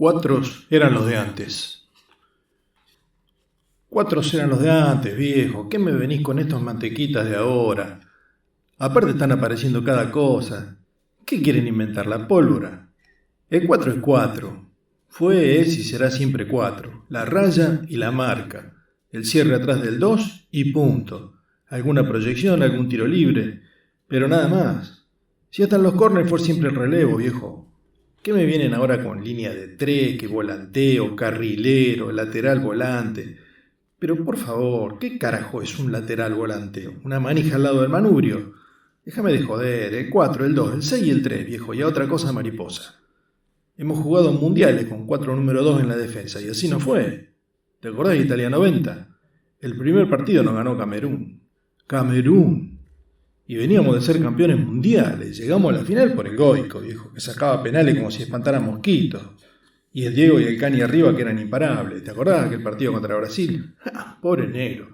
Cuatros eran los de antes. Cuatros eran los de antes, viejo. ¿Qué me venís con estos mantequitas de ahora? Aparte están apareciendo cada cosa. ¿Qué quieren inventar, la pólvora? El 4 es 4. Fue, es y será siempre 4. La raya y la marca. El cierre atrás del 2 y punto. Alguna proyección, algún tiro libre. Pero nada más. Si hasta en los corners fue siempre el relevo, viejo. ¿Qué me vienen ahora con línea de 3, que volanteo, carrilero, lateral volante? Pero por favor, ¿qué carajo es un lateral volante? ¿Una manija al lado del manubrio? Déjame de joder, el 4, el 2, el 6 y el 3, viejo, y a otra cosa mariposa. Hemos jugado en mundiales con 4 número 2 en la defensa, y así no fue. ¿Te acordás de Italia 90? El primer partido nos ganó Camerún. ¡Camerún! Y veníamos de ser campeones mundiales. Llegamos a la final por el Goico, viejo, que sacaba penales como si espantara mosquitos. Y el Diego y el Cani arriba que eran imparables. ¿Te acordás de aquel partido contra Brasil? ¡Ja! Pobre negro.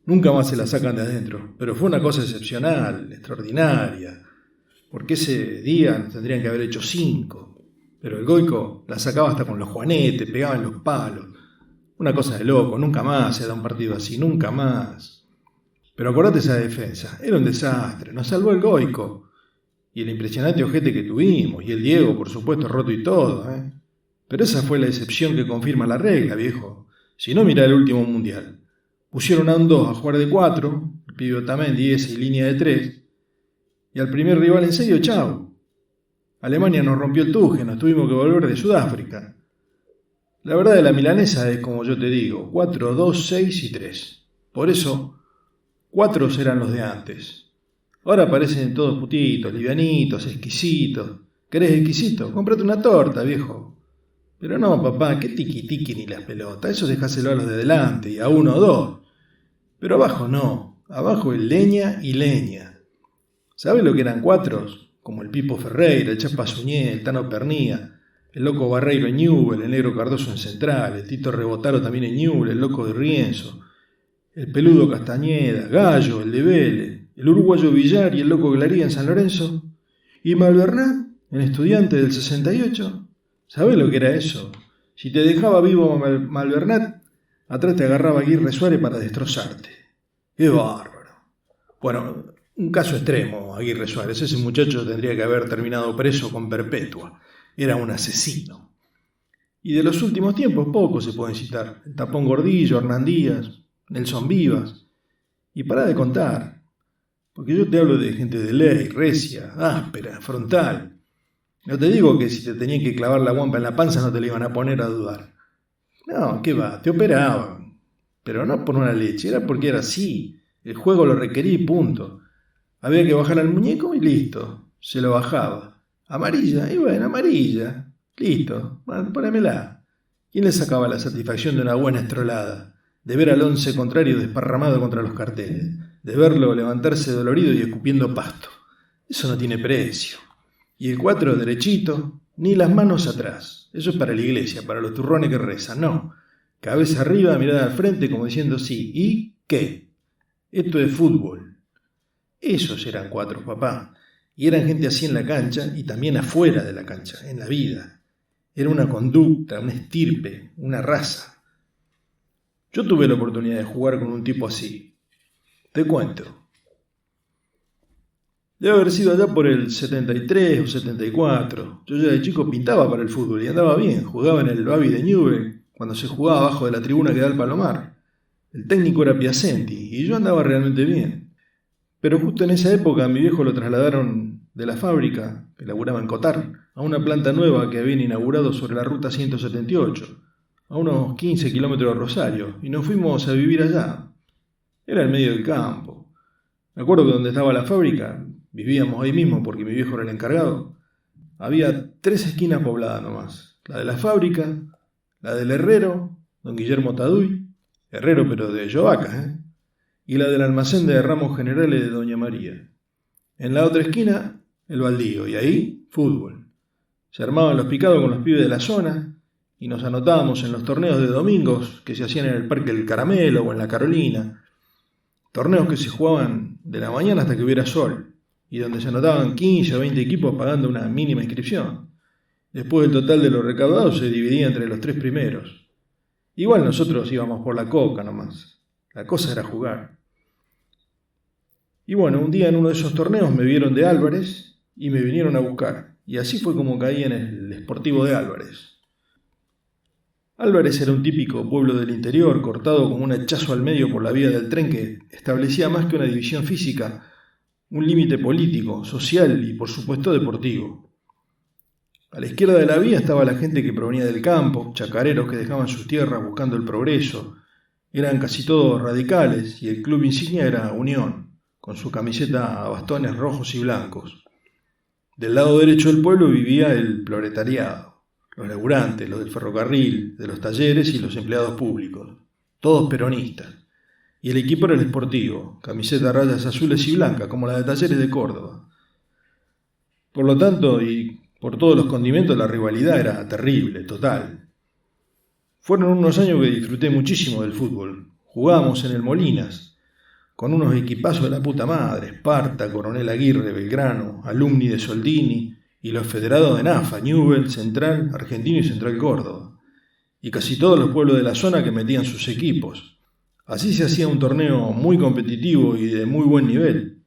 Nunca más se la sacan de adentro. Pero fue una cosa excepcional, extraordinaria. Porque ese día nos tendrían que haber hecho 5. Pero el Goico la sacaba hasta con los juanetes, pegaba en los palos. Una cosa de loco, nunca más se da un partido así, nunca más. Pero acordate esa defensa, era un desastre, nos salvó el Goico. Y el impresionante ojete que tuvimos, y el Diego, por supuesto, roto y todo, ¿eh? Pero esa fue la excepción que confirma la regla, viejo. Si no, mirá el último mundial. Pusieron a un 2 a jugar de 4, el pibe Otamendi ese y línea de 3, y al primer rival en serio, chau. Alemania nos rompió el tuje, nos tuvimos que volver de Sudáfrica. La verdad de la milanesa es como yo te digo, 4, 2, 6 y 3. Por eso, 4 eran los de antes. Ahora parecen todos putitos, livianitos, exquisitos. ¿Querés exquisito? Cómprate una torta, viejo. Pero no, papá, qué tiqui-tiqui ni las pelotas. Eso dejáselo a los de delante y a 1 o 2. Pero abajo no. Abajo es leña y leña. ¿Sabes lo que eran 4? Como el Pipo Ferreira, el Chapa Suñé, el Tano Pernía, el Loco Barreiro en Newell, el Negro Cardoso en Central, el Tito Rebotaro también en Newell, el Loco de Rienzo, el Peludo Castañeda, Gallo, el de Vélez, el Uruguayo Villar y el Loco Glaría en San Lorenzo, y Malvernat, en Estudiante del 68. ¿Sabés lo que era eso? Si te dejaba vivo Malvernat, atrás te agarraba Aguirre Suárez para destrozarte. ¡Qué bárbaro! Bueno, un caso extremo, Aguirre Suárez. Ese muchacho tendría que haber terminado preso con perpetua. Era un asesino. Y de los últimos tiempos pocos se pueden citar. El Tapón Gordillo, Hernán Díaz, Nelson Vivas. Y pará de contar. Porque yo te hablo de gente de ley, recia, áspera, frontal. No te digo que si te tenían que clavar la guampa en la panza no te la iban a poner a dudar. No, ¿qué va? Te operaban. Pero no por una leche, era porque era así. El juego lo requería y punto. Había que bajar al muñeco y listo. Se lo bajaba. Amarilla, y bueno, amarilla. Listo, bueno, ponémela. ¿Quién le sacaba la satisfacción de una buena estrolada? De ver al 11 contrario desparramado contra los carteles. De verlo levantarse dolorido y escupiendo pasto. Eso no tiene precio. Y el 4 derechito, ni las manos atrás. Eso es para la iglesia, para los turrones que rezan, no. Cabeza arriba, mirada al frente como diciendo sí. ¿Y qué? Esto es fútbol. Esos eran 4, papá. Y eran gente así en la cancha y también afuera de la cancha, en la vida. Era una conducta, una estirpe, una raza. Yo tuve la oportunidad de jugar con un tipo así. Te cuento. Debe haber sido allá por el 73 o 74. Yo ya de chico pintaba para el fútbol y andaba bien. Jugaba en el Babi de Newell, cuando se jugaba abajo de la tribuna que da al Palomar. El técnico era Piacenti y yo andaba realmente bien. Pero justo en esa época a mi viejo lo trasladaron de la fábrica, que laburaba en Cotar, a una planta nueva que habían inaugurado sobre la ruta 178, a unos 15 kilómetros de Rosario, y nos fuimos a vivir allá. Era en medio del campo. Me acuerdo que donde estaba la fábrica, vivíamos ahí mismo porque mi viejo era el encargado. Había 3 esquinas pobladas nomás. La de la fábrica, la del herrero, don Guillermo Taduy, herrero pero de Yovaca, y la del almacén de ramos generales de doña María. En la otra esquina, el baldío, y ahí, fútbol. Se armaban los picados con los pibes de la zona, y nos anotábamos en los torneos de domingos que se hacían en el Parque del Caramelo o en la Carolina. Torneos que se jugaban de la mañana hasta que hubiera sol, y donde se anotaban 15 o 20 equipos pagando una mínima inscripción. Después del total de lo recaudado se dividía entre los 3 primeros. Igual nosotros íbamos por la coca nomás. La cosa era jugar. Y bueno, un día en uno de esos torneos me vieron de Álvarez y me vinieron a buscar. Y así fue como caí en el Sportivo de Álvarez. Álvarez era un típico pueblo del interior, cortado como un hachazo al medio por la vía del tren que establecía más que una división física, un límite político, social y por supuesto deportivo. A la izquierda de la vía estaba la gente que provenía del campo, chacareros que dejaban sus tierras buscando el progreso. Eran casi todos radicales y el club insignia era Unión, con su camiseta a bastones rojos y blancos. Del lado derecho del pueblo vivía el proletariado, los laburantes, los del ferrocarril, de los talleres y los empleados públicos, todos peronistas. Y el equipo era el Sportivo, camiseta a rayas azules y blancas, como la de Talleres de Córdoba. Por lo tanto, y por todos los condimentos, la rivalidad era terrible, total. Fueron unos años que disfruté muchísimo del fútbol. Jugábamos en el Molinas, con unos equipazos de la puta madre, Esparta, Coronel Aguirre, Belgrano, Alumni de Soldini, y los federados de NAFA, Newell, Central, Argentino y Central Córdoba. Y casi todos los pueblos de la zona que metían sus equipos. Así se hacía un torneo muy competitivo y de muy buen nivel.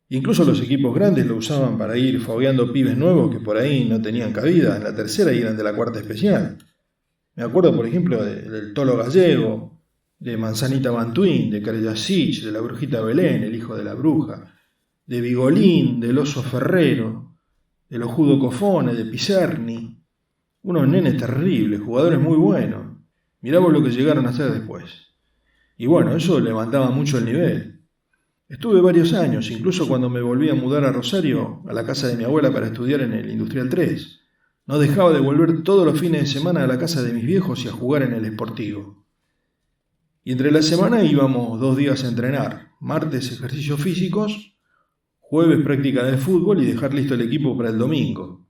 Incluso los equipos grandes lo usaban para ir fogueando pibes nuevos que por ahí no tenían cabida en la tercera y eran de la cuarta especial. Me acuerdo, por ejemplo, del Tolo Gallego, de Manzanita Bantuín, de Carellasic, de la Brujita Belén, el hijo de la bruja, de Vigolín, del Oso Ferrero, de los Judo Cofone, de Piserni. Unos nenes terribles, jugadores muy buenos. Mirá vos lo que llegaron a hacer después. Y bueno, eso levantaba mucho el nivel. Estuve varios años, incluso cuando me volví a mudar a Rosario, a la casa de mi abuela para estudiar en el Industrial 3. No dejaba de volver todos los fines de semana a la casa de mis viejos y a jugar en el Sportivo. Y entre la semana íbamos 2 días a entrenar, martes ejercicios físicos, jueves práctica de fútbol y dejar listo el equipo para el domingo.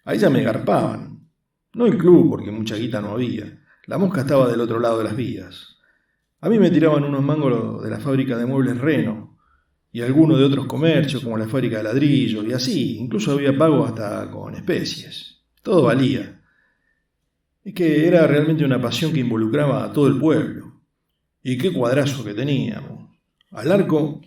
Ahí ya me garpaban. No el club, porque mucha guita no había. La mosca estaba del otro lado de las vías. A mí me tiraban unos mangos de la fábrica de muebles Reno y algunos de otros comercios como la fábrica de ladrillos y así, incluso había pago hasta con especies. Todo valía. Es que era realmente una pasión que involucraba a todo el pueblo. Y qué cuadrazo que teníamos. Al arco,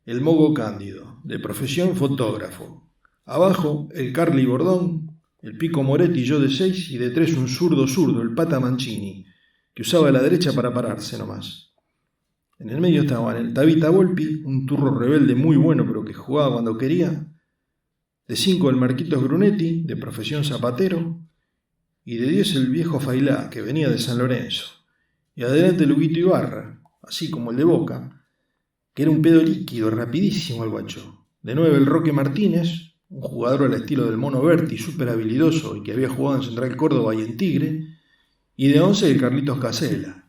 el Mogo Cándido, de profesión fotógrafo. Abajo, el Carly Bordón, el Pico Moretti y yo de 6 y de 3 un zurdo, el Pata Mancini, que usaba la derecha para pararse nomás. En el medio estaban el Tabita Volpi, un turro rebelde muy bueno pero que jugaba cuando quería, de 5 el Marquitos Brunetti, de profesión zapatero, y de 10 el viejo Failá, que venía de San Lorenzo, y adelante Luguito Ibarra, así como el de Boca, que era un pedo líquido, rapidísimo el guacho. De 9 el Roque Martínez, un jugador al estilo del Mono Berti, súper habilidoso y que había jugado en Central Córdoba y en Tigre, y de 11 el Carlitos Casella,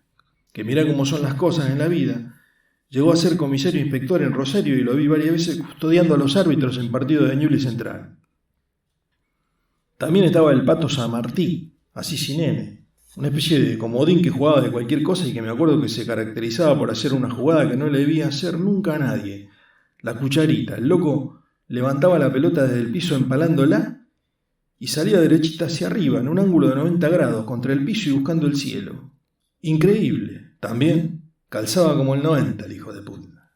que mirá cómo son las cosas en la vida. Llegó a ser comisario inspector en Rosario y lo vi varias veces custodiando a los árbitros en partidos de Ñuble y Central. También estaba el Pato San Martí, así sin nene, una especie de comodín que jugaba de cualquier cosa y que me acuerdo que se caracterizaba por hacer una jugada que no le debía hacer nunca a nadie. La cucharita, el loco levantaba la pelota desde el piso empalándola y salía derechita hacia arriba, en un ángulo de 90 grados, contra el piso y buscando el cielo. Increíble. También calzaba como el 90, el hijo de puta.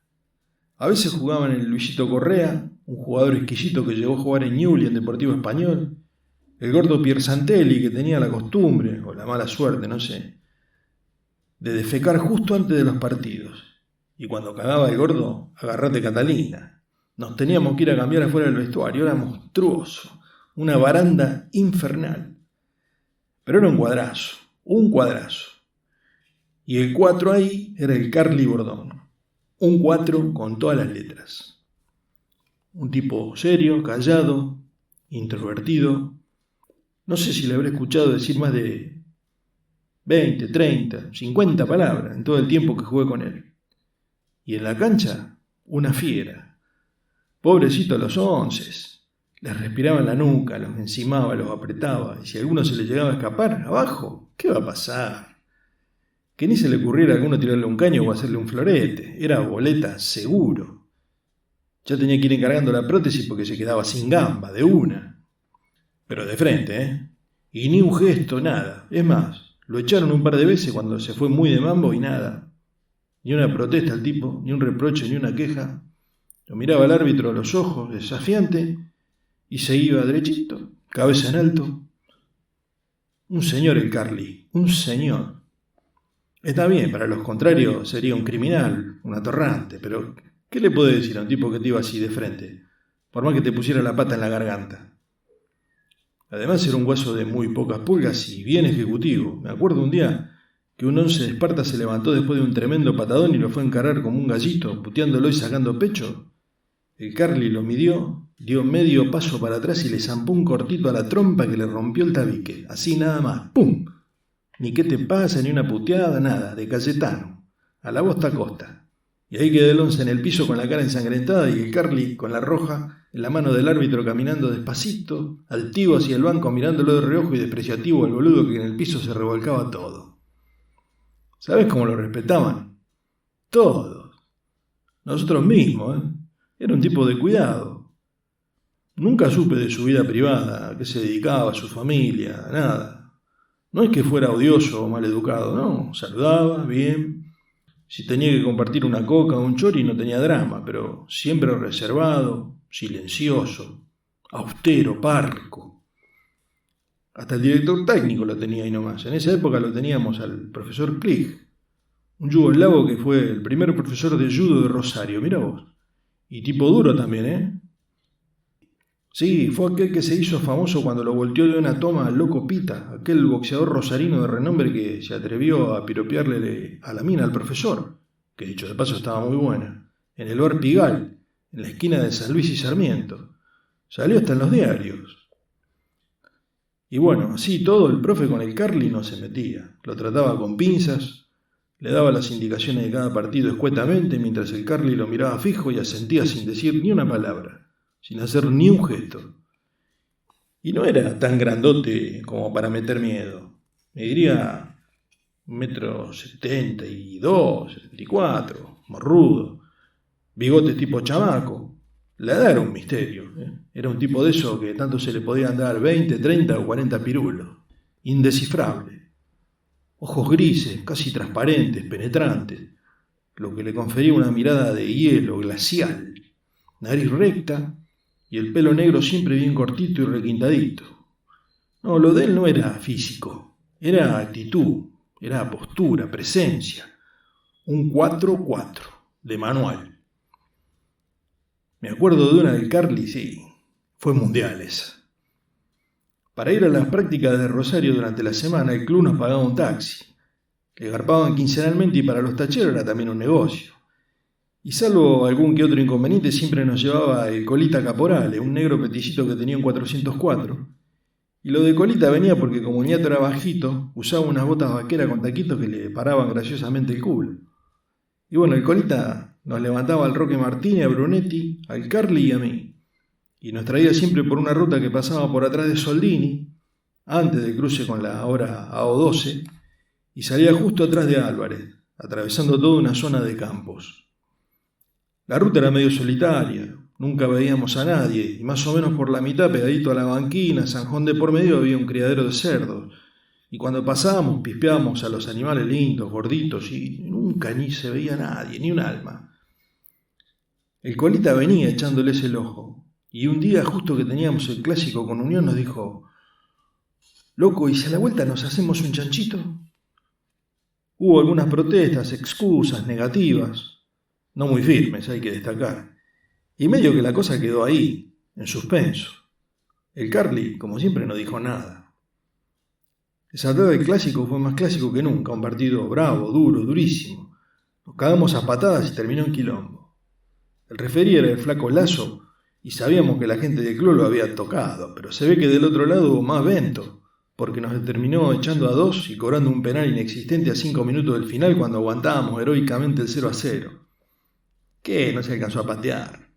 A veces jugaba en el Luisito Correa, un jugador exquisito que llegó a jugar en Ñuble y en Deportivo Español, el gordo Pier Santelli, que tenía la costumbre, o la mala suerte, no sé, de defecar justo antes de los partidos. Y cuando cagaba el gordo, agarrate Catalina. Nos teníamos que ir a cambiar afuera del vestuario, era monstruoso. Una baranda infernal. Pero era un cuadrazo. Y el 4 ahí era el Carly Bordón. Un 4 con todas las letras. Un tipo serio, callado, introvertido. No sé si le habré escuchado decir más de 20, 30, 50 palabras en todo el tiempo que jugué con él. Y en la cancha, una fiera. Pobrecito los 11. Les respiraba en la nuca, los encimaba, los apretaba, y si a alguno se le llegaba a escapar, abajo, ¿qué va a pasar? Que ni se le ocurriera a alguno tirarle un caño o hacerle un florete, era boleta seguro. Yo tenía que ir encargando la prótesis porque se quedaba sin gamba, de una. Pero de frente, ¿eh? Y ni un gesto, nada. Es más, lo echaron un par de veces cuando se fue muy de mambo y nada. Ni una protesta al tipo, ni un reproche, ni una queja. Lo miraba al árbitro a los ojos, desafiante, y se iba derechito, cabeza en alto. Un señor el Carly, un señor. Está bien, para los contrarios sería un criminal, un atorrante, pero ¿qué le puede decir a un tipo que te iba así de frente? Por más que te pusiera la pata en la garganta. Además era un guaso de muy pocas pulgas y bien ejecutivo. Me acuerdo un día que un 11 de Esparta se levantó después de un tremendo patadón y lo fue a encarar como un gallito, puteándolo y sacando pecho. El Carly lo midió, dio medio paso para atrás y le zampó un cortito a la trompa que le rompió el tabique. Así nada más. ¡Pum! Ni qué te pasa, ni una puteada, nada, de Cayetano. A la bosta costa. Y ahí quedó el 11 en el piso con la cara ensangrentada y el Carly con la roja en la mano del árbitro caminando despacito, altivo hacia el banco mirándolo de reojo y despreciativo al boludo que en el piso se revolcaba todo. ¿Sabes cómo lo respetaban? Todos. Nosotros mismos, ¿eh? Era un tipo de cuidado. Nunca supe de su vida privada, a qué se dedicaba, a su familia, nada. No es que fuera odioso o maleducado, no. Saludaba, bien. Si tenía que compartir una coca o un chori no tenía drama, pero siempre reservado, silencioso, austero, parco. Hasta el director técnico lo tenía ahí nomás. En esa época lo teníamos al profesor Klich, un yugoslavo que fue el primer profesor de judo de Rosario, mirá vos. Y tipo duro también, ¿eh? Sí, fue aquel que se hizo famoso cuando lo volteó de una toma al loco Pita, aquel boxeador rosarino de renombre que se atrevió a piropearle a la mina al profesor, que dicho de paso estaba muy buena, en el bar Pigal, en la esquina de San Luis y Sarmiento. Salió hasta en los diarios. Y bueno, así todo, el profe con el Carly no se metía, lo trataba con pinzas, le daba las indicaciones de cada partido escuetamente mientras el Carly lo miraba fijo y asentía sin decir ni una palabra, sin hacer ni un gesto. Y no era tan grandote como para meter miedo. Me diría 1,72 m, 74, morrudo, bigote tipo chamaco. La edad era un misterio, ¿eh? Era un tipo de eso que tanto se le podían dar 20, 30 o 40 pirulos. Indescifrable. Ojos grises, casi transparentes, penetrantes, lo que le confería una mirada de hielo, glacial, nariz recta y el pelo negro siempre bien cortito y requintadito. No, lo de él no era físico, era actitud, era postura, presencia, un 4-4 de manual. Me acuerdo de una del Carly, sí, fue mundial esa. Para ir a las prácticas de Rosario durante la semana, el club nos pagaba un taxi. Le garpaban quincenalmente y para los tacheros era también un negocio. Y salvo algún que otro inconveniente, siempre nos llevaba el Colita Caporale, un negro peticito que tenía un 404. Y lo de Colita venía porque como el ñato era bajito, usaba unas botas vaqueras con taquitos que le paraban graciosamente el culo. Y bueno, el Colita nos levantaba al Roque Martínez, a Brunetti, al Carly y a mí. Y nos traía siempre por una ruta que pasaba por atrás de Soldini, antes del cruce con la ahora AO12, y salía justo atrás de Álvarez, atravesando toda una zona de campos. La ruta era medio solitaria, nunca veíamos a nadie, y más o menos por la mitad, pegadito a la banquina, zanjón de por medio, había un criadero de cerdos, y cuando pasábamos pispeábamos a los animales lindos, gorditos, y nunca ni se veía nadie, ni un alma. El Colita venía echándoles el ojo. Y un día, justo que teníamos el clásico con Unión, nos dijo: «Loco, ¿y si a la vuelta nos hacemos un chanchito?». Hubo algunas protestas, excusas, negativas, no muy firmes, hay que destacar. Y medio que la cosa quedó ahí, en suspenso. El Carly, como siempre, no dijo nada. Esa tarde del clásico fue más clásico que nunca, un partido bravo, duro, durísimo. Nos cagamos a patadas y terminó en quilombo. El referí era el flaco Lazo, y sabíamos que la gente del club lo había tocado, pero se ve que del otro lado hubo más vento, porque nos terminó echando a 2 y cobrando un penal inexistente a 5 minutos del final cuando aguantábamos heroicamente el 0-0. ¿Qué? No se alcanzó a patear.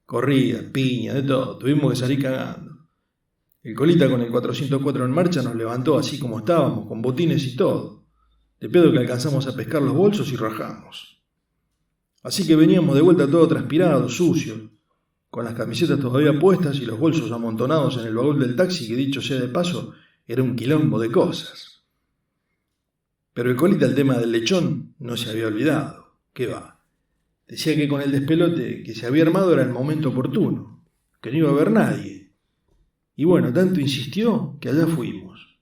Corrida, piña, de todo, tuvimos que salir cagando. El Colita con el 404 en marcha nos levantó así como estábamos, con botines y todo. De pedo que alcanzamos a pescar los bolsos y rajamos. Así que veníamos de vuelta todo transpirados, sucios. con las camisetas todavía puestas y los bolsos amontonados en el baúl del taxi, que dicho sea de paso, era un quilombo de cosas. Pero el colita el tema del lechón no se había olvidado. ¿Qué va? Decía que con el despelote que se había armado era el momento oportuno, que no iba a haber nadie. Y bueno, tanto insistió que allá fuimos.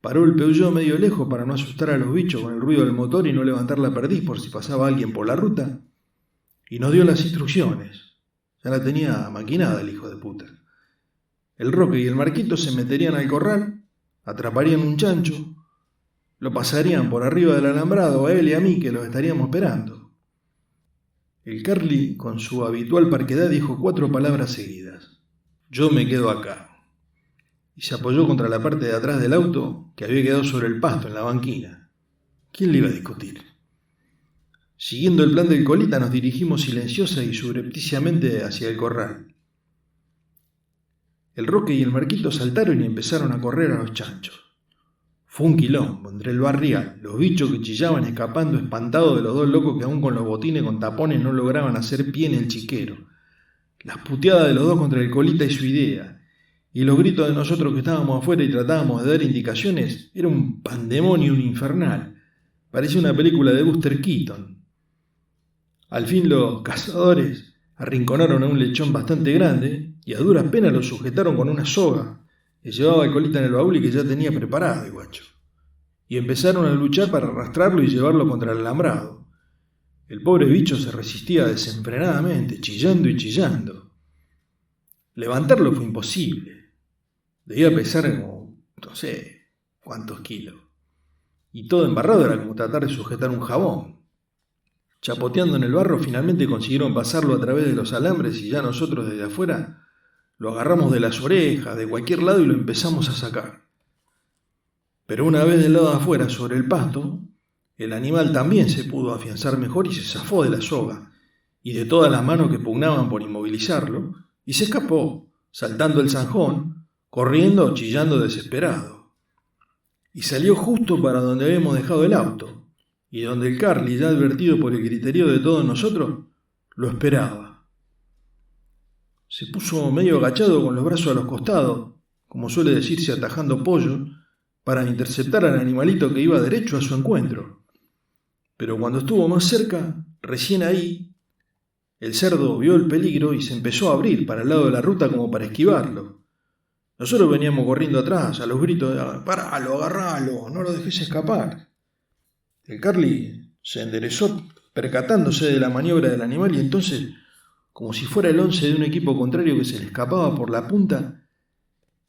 Paró el Peugeot medio lejos para no asustar a los bichos con el ruido del motor y no levantar la perdiz por si pasaba alguien por la ruta, y nos dio las instrucciones. Ya la tenía maquinada el hijo de puta. El Roque y el Marquito se meterían al corral, atraparían un chancho, lo pasarían por arriba del alambrado a él y a mí, que los estaríamos esperando. El Carly, con su habitual parquedad, dijo 4 palabras seguidas. Yo me quedo acá. Y se apoyó contra la parte de atrás del auto, que había quedado sobre el pasto en la banquina. ¿Quién le iba a discutir? Siguiendo el plan del colita, nos dirigimos silenciosa y subrepticiamente hacia el corral. El Roque y el Marquito saltaron y empezaron a correr a los chanchos. Fue un quilombo entre el barrial, los bichos que chillaban escapando espantados de los 2 locos que aún con los botines con tapones no lograban hacer pie en el chiquero, las puteadas de los 2 contra el colita y su idea, y los gritos de nosotros que estábamos afuera y tratábamos de dar indicaciones. Era un pandemonium infernal. Parecía una película de Buster Keaton. Al fin los cazadores arrinconaron a un lechón bastante grande y a duras penas lo sujetaron con una soga que llevaba el colita en el baúl y que ya tenía preparado el guacho. Y empezaron a luchar para arrastrarlo y llevarlo contra el alambrado. El pobre bicho se resistía desenfrenadamente, chillando y chillando. Levantarlo fue imposible. Debía pesar como, no sé, cuántos kilos. Y todo embarrado era como tratar de sujetar un jabón. Chapoteando en el barro, finalmente consiguieron pasarlo a través de los alambres y ya nosotros desde afuera lo agarramos de las orejas, de cualquier lado y lo empezamos a sacar. Pero una vez del lado de afuera, sobre el pasto, el animal también se pudo afianzar mejor y se zafó de la soga y de todas las manos que pugnaban por inmovilizarlo, y se escapó, saltando el zanjón, corriendo o chillando desesperado. Y salió justo para donde habíamos dejado el auto, y donde el Carly, ya advertido por el criterio de todos nosotros, lo esperaba. Se puso medio agachado con los brazos a los costados, como suele decirse atajando pollo, para interceptar al animalito que iba derecho a su encuentro. Pero cuando estuvo más cerca, recién ahí, el cerdo vio el peligro y se empezó a abrir para el lado de la ruta como para esquivarlo. Nosotros veníamos corriendo atrás, a los gritos de «¡Paralo, agarralo, no lo dejes escapar!». El Carly se enderezó percatándose de la maniobra del animal y entonces, como si fuera el 11 de un equipo contrario que se le escapaba por la punta,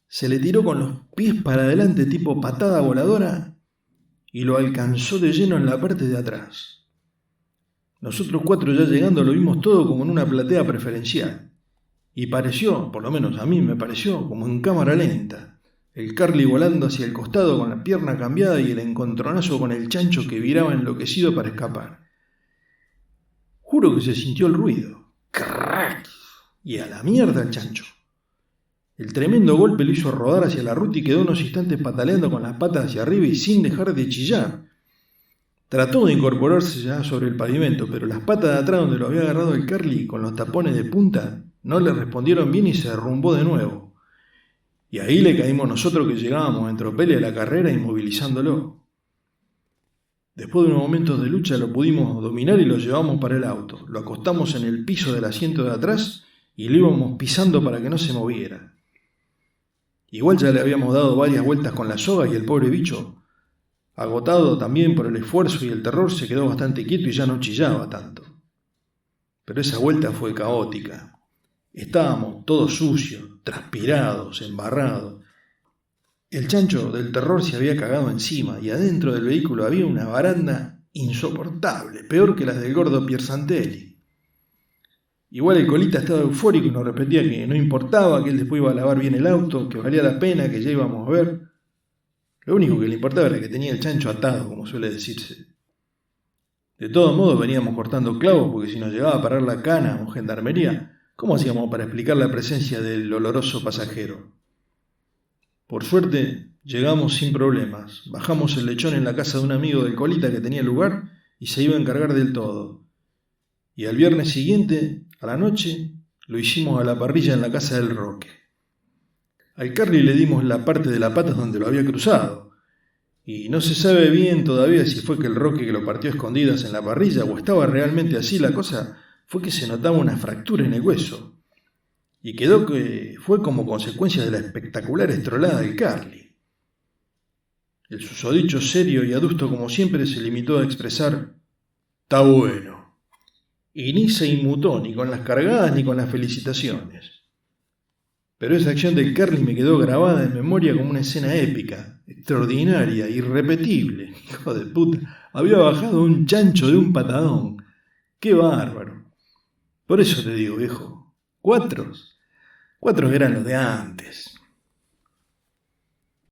se le tiró con los pies para adelante tipo patada voladora y lo alcanzó de lleno en la parte de atrás. Nosotros 4 ya llegando lo vimos todo como en una platea preferencial y pareció, por lo menos a mí me pareció, como en cámara lenta. El Carly volando hacia el costado con la pierna cambiada y el encontronazo con el chancho que viraba enloquecido para escapar. Juro que se sintió el ruido. ¡Crack! Y a la mierda el chancho. El tremendo golpe lo hizo rodar hacia la ruta y quedó unos instantes pataleando con las patas hacia arriba y sin dejar de chillar. Trató de incorporarse ya sobre el pavimento, pero las patas de atrás donde lo había agarrado el Carly con los tapones de punta no le respondieron bien y se derrumbó de nuevo. Y ahí le caímos nosotros que llegábamos en tropel a la carrera inmovilizándolo. Después de unos momentos de lucha lo pudimos dominar y lo llevamos para el auto. Lo acostamos en el piso del asiento de atrás y lo íbamos pisando para que no se moviera. Igual ya le habíamos dado varias vueltas con la soga y el pobre bicho, agotado también por el esfuerzo y el terror, se quedó bastante quieto y ya no chillaba tanto. Pero esa vuelta fue caótica. Estábamos todos sucios, transpirados, embarrados. El chancho del terror se había cagado encima y adentro del vehículo había una baranda insoportable, peor que las del gordo Piersantelli. Igual el colita estaba eufórico y nos repetía que no importaba, que él después iba a lavar bien el auto, que valía la pena, que ya íbamos a ver. Lo único que le importaba era que tenía el chancho atado, como suele decirse. De todos modos veníamos cortando clavos porque si nos llegaba a parar la cana o gendarmería, ¿cómo hacíamos para explicar la presencia del oloroso pasajero? Por suerte, llegamos sin problemas. Bajamos el lechón en la casa de un amigo del colita que tenía lugar y se iba a encargar del todo. Y al viernes siguiente, a la noche, Lo hicimos a la parrilla en la casa del Roque. Al Carly le dimos la parte de la pata donde lo había cruzado, y no se sabe bien todavía si fue que el Roque que lo partió a escondidas en la parrilla o estaba realmente así. La cosa fue que se notaba una fractura en el hueso, y quedó que fue como consecuencia de la espectacular estrolada del Carly. El susodicho, serio y adusto como siempre, se limitó a expresar: «Está bueno». Y ni se inmutó ni con las cargadas ni con las felicitaciones. Pero esa acción del Carly me quedó grabada en memoria como una escena épica, extraordinaria, irrepetible. Hijo de puta, había bajado un chancho de un patadón. ¡Qué bárbaro! Por eso te digo, viejo, cuatros eran los de antes.